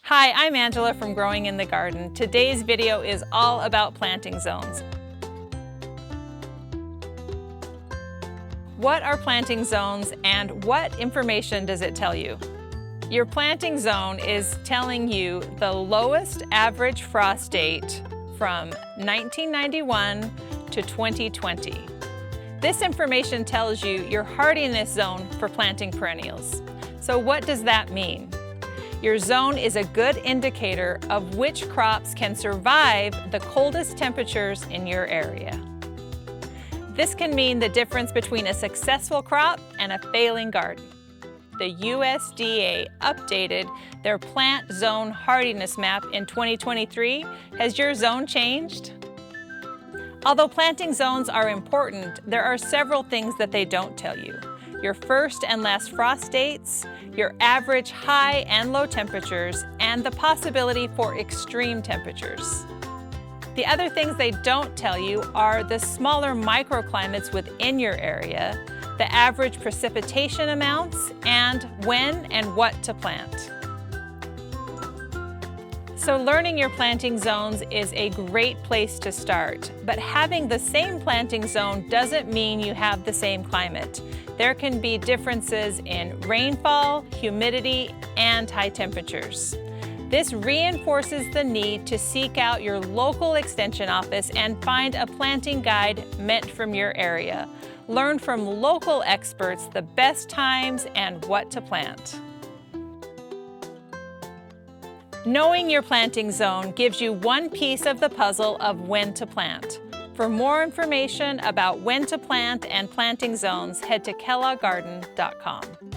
Hi, I'm Angela from Growing in the Garden. Today's video is all about planting zones. What are planting zones and what information does it tell you? Your planting zone is telling you the lowest average frost date from 1991 to 2020. This information tells you your hardiness zone for planting perennials. So what does that mean? Your zone is a good indicator of which crops can survive the coldest temperatures in your area. This can mean the difference between a successful crop and a failing garden. The USDA updated their plant zone hardiness map in 2023. Has your zone changed? Although planting zones are important, there are several things that they don't tell you. Your first and last frost dates, your average high and low temperatures, and the possibility for extreme temperatures. The other things they don't tell you are the smaller microclimates within your area, the average precipitation amounts, and when and what to plant. So learning your planting zones is a great place to start, but having the same planting zone doesn't mean you have the same climate. There can be differences in rainfall, humidity, and high temperatures. This reinforces the need to seek out your local extension office and find a planting guide meant from your area. Learn from local experts the best times and what to plant. Knowing your planting zone gives you one piece of the puzzle of when to plant. For more information about when to plant and planting zones, head to kellogggarden.com.